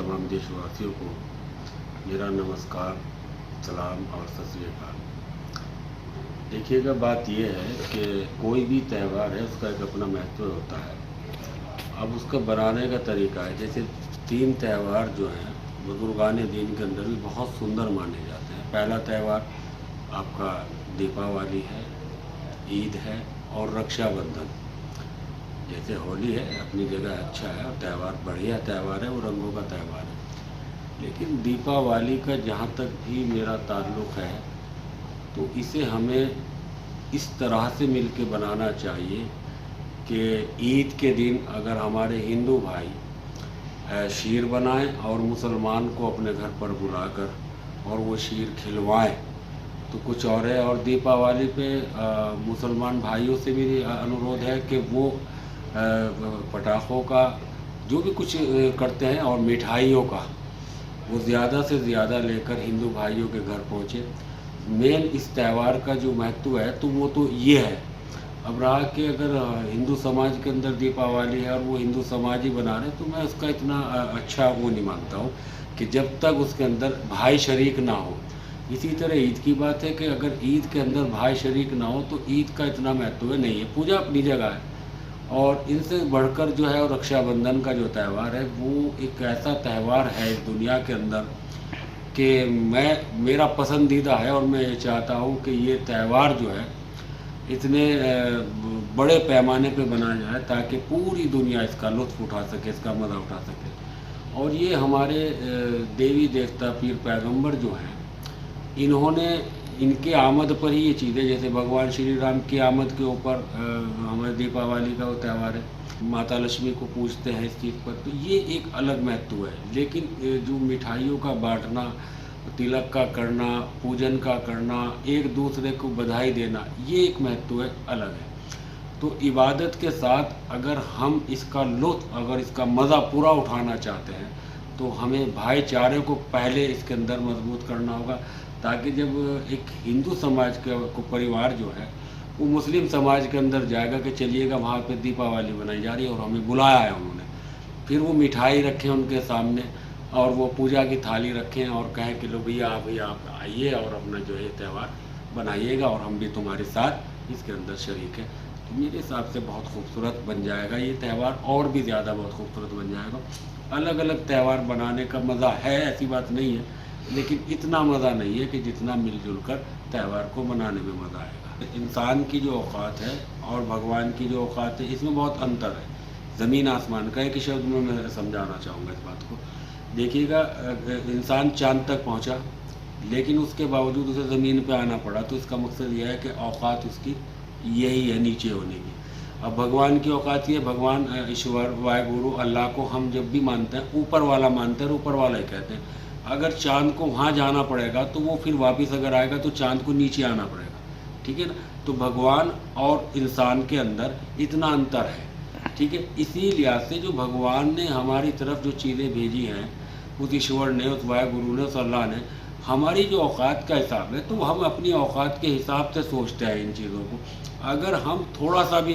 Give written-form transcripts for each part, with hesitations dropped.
तमाम देशवासियों को मेरा नमस्कार, सलाम और सत श्री अकाल। देखिएगा, बात यह है कि कोई भी त्यौहार है उसका एक अपना महत्व होता है। अब उसका बनाने का तरीका है, जैसे 3 त्यौहार जो हैं बुजुर्गान दीन के अंदर भी बहुत सुंदर माने जाते हैं। पहला त्यौहार आपका दीपावली है, ईद है और रक्षाबंधन। जैसे होली है अपनी जगह अच्छा है और त्यौहार बढ़िया त्यौहार है, वो रंगों का त्यौहार है। लेकिन दीपावली का जहाँ तक भी मेरा ताल्लुक़ है तो इसे हमें इस तरह से मिल के बनाना चाहिए कि ईद के दिन अगर हमारे हिंदू भाई शीर बनाएं और मुसलमान को अपने घर पर बुलाकर और वो शीर खिलवाएं तो कुछ और है। और दीपावली पे मुसलमान भाइयों से भी अनुरोध है कि वो पटाखों का जो भी कुछ करते हैं और मिठाइयों का वो ज़्यादा से ज़्यादा लेकर हिंदू भाइयों के घर पहुँचे। मेन इस त्यौहार का जो महत्व है तो वो तो ये है। अब रहा कि अगर हिंदू समाज के अंदर दीपावली है और वो हिंदू समाज ही बना रहे तो मैं उसका इतना अच्छा वो नहीं मानता हूँ कि जब तक उसके अंदर भाई शरीक ना हो। इसी तरह ईद की बात है कि अगर ईद के अंदर भाई शरीक ना हो तो ईद का इतना महत्व नहीं है। पूजा अपनी जगह है और इनसे बढ़कर जो है और रक्षाबंधन का जो त्यौहार है वो एक ऐसा त्यौहार है इस दुनिया के अंदर कि मेरा पसंदीदा है और मैं ये चाहता हूँ कि ये त्यौहार जो है इतने बड़े पैमाने पे बनाया जाए ताकि पूरी दुनिया इसका लुत्फ़ उठा सके, इसका मज़ा उठा सके। और ये हमारे देवी देवता पीर पैगंबर जो हैं इन्होंने इनके आमद पर ही ये चीज़ें, जैसे भगवान श्री राम की आमद के ऊपर हमारे दीपावली का वो त्यौहार है, माता लक्ष्मी को पूजते हैं इस चीज़ पर, तो ये एक अलग महत्व है। लेकिन जो मिठाइयों का बांटना, तिलक का करना, पूजन का करना, एक दूसरे को बधाई देना, ये एक महत्व है, अलग है। तो इबादत के साथ अगर हम इसका लुत्फ़, अगर इसका मज़ा पूरा उठाना चाहते हैं तो हमें भाईचारे को पहले इसके अंदर मजबूत करना होगा, ताकि जब एक हिंदू समाज का परिवार जो है वो मुस्लिम समाज के अंदर जाएगा कि चलिएगा वहाँ पे दीपावली बनाई जा रही है और हमें बुलाया है उन्होंने, फिर वो मिठाई रखें उनके सामने और वो पूजा की थाली रखें और कहें कि लो भैया आप आइए और अपना जो है त्यौहार बनाइएगा और हम भी तुम्हारे साथ इसके अंदर शरीक है। तो मेरे हिसाब से बहुत खूबसूरत बन जाएगा ये त्यौहार, और भी ज़्यादा बहुत खूबसूरत बन जाएगा। अलग अलग त्यौहार बनाने का मज़ा है, ऐसी बात नहीं है, लेकिन इतना मज़ा नहीं है कि जितना मिलजुल कर त्यौहार को मनाने में मज़ा आएगा। इंसान की जो औकात है और भगवान की जो औकात है इसमें बहुत अंतर है, ज़मीन आसमान का। एक शब्द में मैं समझाना चाहूँगा इस बात को। देखिएगा, इंसान चाँद तक पहुँचा लेकिन उसके बावजूद उसे ज़मीन पे आना पड़ा, तो इसका मकसद यह है कि औकात उसकी यही है, नीचे होने की। अब भगवान की औकात ये, भगवान ईश्वर वाहिगुरु अल्लाह को हम जब भी मानते हैं ऊपर वाला मानते हैं, ऊपर वाला ही कहते हैं। अगर चाँद को वहाँ जाना पड़ेगा तो वो फिर वापस अगर आएगा तो चाँद को नीचे आना पड़ेगा, ठीक है ना। तो भगवान और इंसान के अंदर इतना अंतर है, ठीक है। इसी लिहाज से जो भगवान ने हमारी तरफ जो चीज़ें भेजी हैं, उस ईश्वर ने, उस वाहिगुरु ने, उस अल्लाह ने, हमारी जो औकात का हिसाब है तो हम अपनी औकात के हिसाब से सोचते हैं इन चीज़ों को। अगर हम थोड़ा सा भी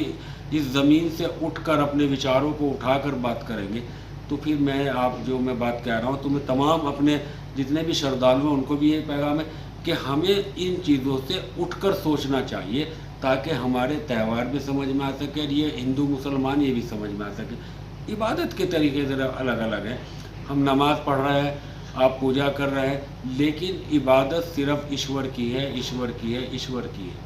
इस ज़मीन से उठकर अपने विचारों को उठाकर बात करेंगे तो फिर मैं बात कह रहा हूँ तो मैं तमाम अपने जितने भी श्रद्धालु हैं उनको भी ये पैगाम है कि हमें इन चीज़ों से उठकर सोचना चाहिए ताकि हमारे त्यौहार भी समझ में आ सके और ये हिंदू मुसलमान ये भी समझ में आ सके। इबादत के तरीके ज़रा अलग अलग हैं। हम नमाज़ पढ़ रहे हैं, आप पूजा कर रहे हैं, लेकिन इबादत सिर्फ ईश्वर की है, ईश्वर की है, ईश्वर की है।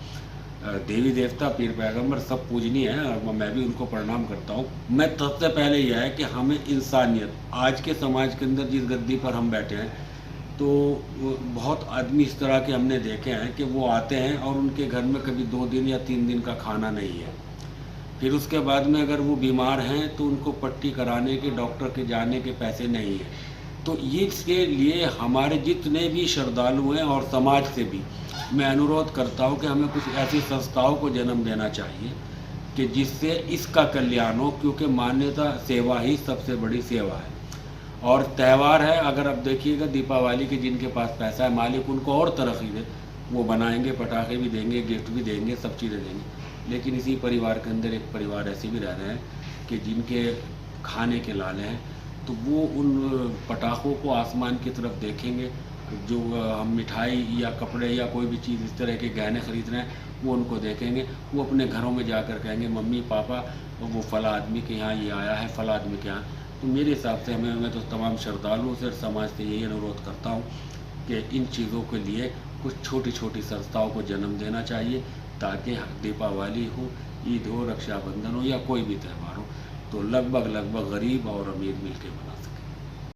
देवी देवता पीर पैगंबर सब पूजनीय है और मैं भी उनको प्रणाम करता हूँ। मैं सबसे पहले यह है कि हमें इंसानियत, आज के समाज के अंदर जिस गद्दी पर हम बैठे हैं तो बहुत आदमी इस तरह के हमने देखे हैं कि वो आते हैं और उनके घर में कभी 2 दिन या 3 दिन का खाना नहीं है। फिर उसके बाद में अगर वो बीमार हैं तो उनको पट्टी कराने के, डॉक्टर के जाने के पैसे नहीं हैं। तो इसके लिए हमारे जितने भी श्रद्धालु हैं और समाज से भी मैं अनुरोध करता हूं कि हमें कुछ ऐसी संस्थाओं को जन्म देना चाहिए कि जिससे इसका कल्याण हो, क्योंकि मान्यता सेवा ही सबसे बड़ी सेवा है। और त्यौहार है, अगर आप देखिएगा दीपावली के जिनके पास पैसा है, मालिक उनको और तरक्की दे, वो बनाएंगे, पटाखे भी देंगे, गिफ्ट भी देंगे, सब चीज़ें देंगे। लेकिन इसी परिवार के अंदर एक परिवार ऐसे भी रह रहे हैं कि जिनके खाने के लाले हैं, तो वो उन पटाखों को आसमान की तरफ देखेंगे। जो हम मिठाई या कपड़े या कोई भी चीज़ इस तरह के गहने खरीद रहे हैं, वो उनको देखेंगे। वो अपने घरों में जाकर कहेंगे मम्मी पापा वो फ़ला आदमी के यहाँ ये आया है, फ़ला आदमी के यहाँ। तो मेरे हिसाब से मैं तो तमाम श्रद्धालुओं से और समाज से यही अनुरोध करता हूँ कि इन चीज़ों के लिए कुछ छोटी छोटी संस्थाओं को जन्म देना चाहिए, ताकि दीपावली हो, ईद हो, रक्षाबंधन हो या कोई भी त्यौहार हो, तो लगभग गरीब और अमीर मिल के मना सकें।